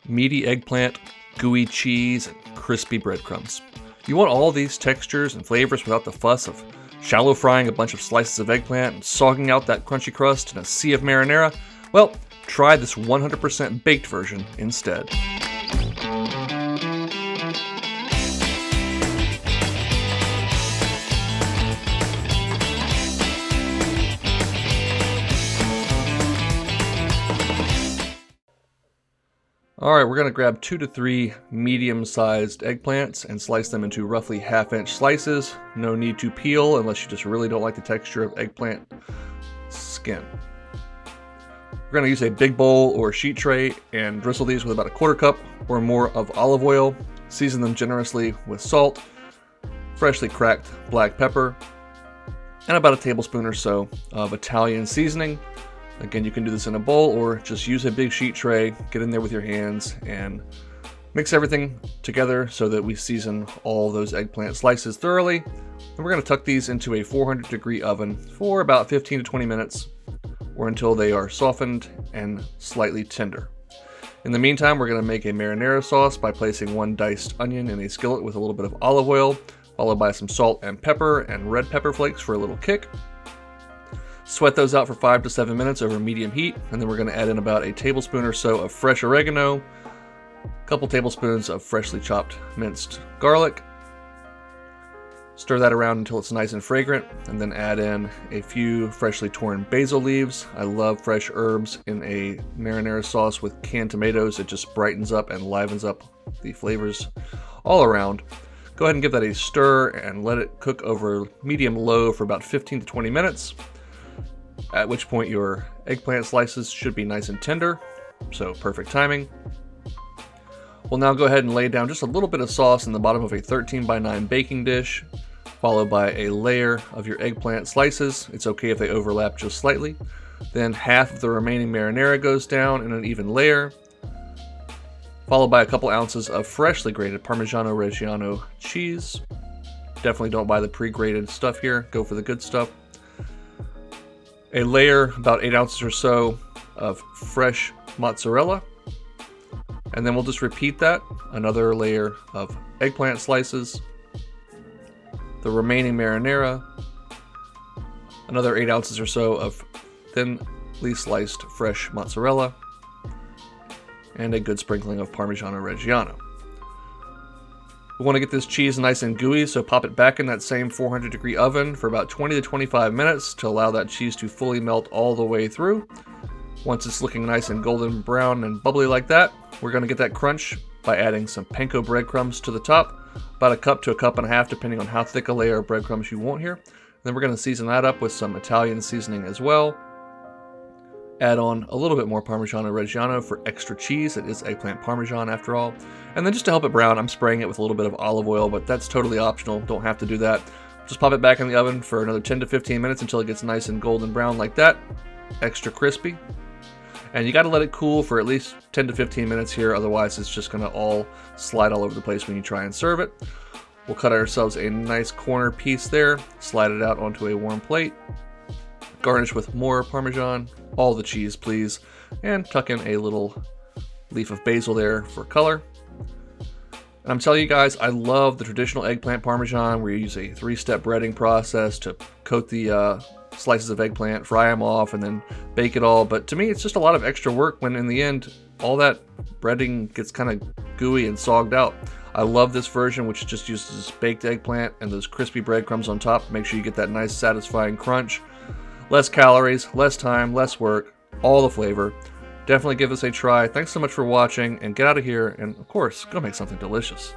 meaty eggplant, gooey cheese, and crispy breadcrumbs. You want all these textures and flavors without the fuss of shallow frying a bunch of slices of eggplant and sogging out that crunchy crust in a sea of marinara? Well, try this 100% baked version instead. Alright, we're going to grab 2 to 3 medium-sized eggplants and slice them into roughly half-inch slices. No need to peel unless you just really don't like the texture of eggplant skin. We're going to use a big bowl or sheet tray and drizzle these with about a 1/4 cup or more of olive oil. Season them generously with salt, freshly cracked black pepper, and about a tablespoon or so of Italian seasoning. Again, you can do this in a bowl or just use a big sheet tray, get in there with your hands, and mix everything together so that we season all those eggplant slices thoroughly. And we're going to tuck these into a 400-degree oven for about 15 to 20 minutes or until they are softened and slightly tender. In the meantime, we're going to make a marinara sauce by placing 1 diced onion in a skillet with a little bit of olive oil, followed by some salt and pepper and red pepper flakes for a little kick. Sweat those out for 5 to 7 minutes over medium heat, and then we're going to add in about a tablespoon or so of fresh oregano, a couple tablespoons of freshly chopped minced garlic. Stir that around until it's nice and fragrant, and then add in a few freshly torn basil leaves. I love fresh herbs in a marinara sauce with canned tomatoes. It just brightens up and livens up the flavors all around. Go ahead and give that a stir and let it cook over medium-low for about 15 to 20 minutes. At which point your eggplant slices should be nice and tender, so perfect timing. We'll now go ahead and lay down just a little bit of sauce in the bottom of a 13x9 baking dish, followed by a layer of your eggplant slices. It's okay if they overlap just slightly. Then half of the remaining marinara goes down in an even layer, followed by a couple ounces of freshly grated Parmigiano Reggiano cheese. Definitely don't buy the pre-grated stuff here, go for the good stuff. A layer, about 8 ounces or so, of fresh mozzarella. And then we'll just repeat that. Another layer of eggplant slices. The remaining marinara. Another 8 ounces or so of thinly sliced fresh mozzarella. And a good sprinkling of Parmigiano Reggiano. We want to get this cheese nice and gooey, so pop it back in that same 400-degree oven for about 20 to 25 minutes to allow that cheese to fully melt all the way through. Once it's looking nice and golden brown and bubbly like that, we're going to get that crunch by adding some panko breadcrumbs to the top, about 1 cup to 1.5 cups depending on how thick a layer of breadcrumbs you want here. And then we're going to season that up with some Italian seasoning as well. Add on a little bit more Parmigiano Reggiano for extra cheese. It is eggplant parmesan after all. And then just to help it brown, I'm spraying it with a little bit of olive oil, but that's totally optional. Don't have to do that. Just pop it back in the oven for another 10 to 15 minutes until it gets nice and golden brown like that. Extra crispy. And you got to let it cool for at least 10 to 15 minutes here, otherwise it's just going to all slide all over the place when you try and serve it. We'll cut ourselves a nice corner piece there, slide it out onto a warm plate. Garnish with more Parmesan, all the cheese please, and tuck in a little leaf of basil there for color. And I'm telling you guys, I love the traditional eggplant Parmesan where you use a 3-step breading process to coat the slices of eggplant, fry them off, and then bake it all. But to me, it's just a lot of extra work when in the end, all that breading gets kind of gooey and sogged out. I love this version, which just uses baked eggplant and those crispy breadcrumbs on top. Make sure you get that nice satisfying crunch. Less calories, less time, less work, all the flavor. Definitely give this a try. Thanks so much for watching, and get out of here and, of course, go make something delicious.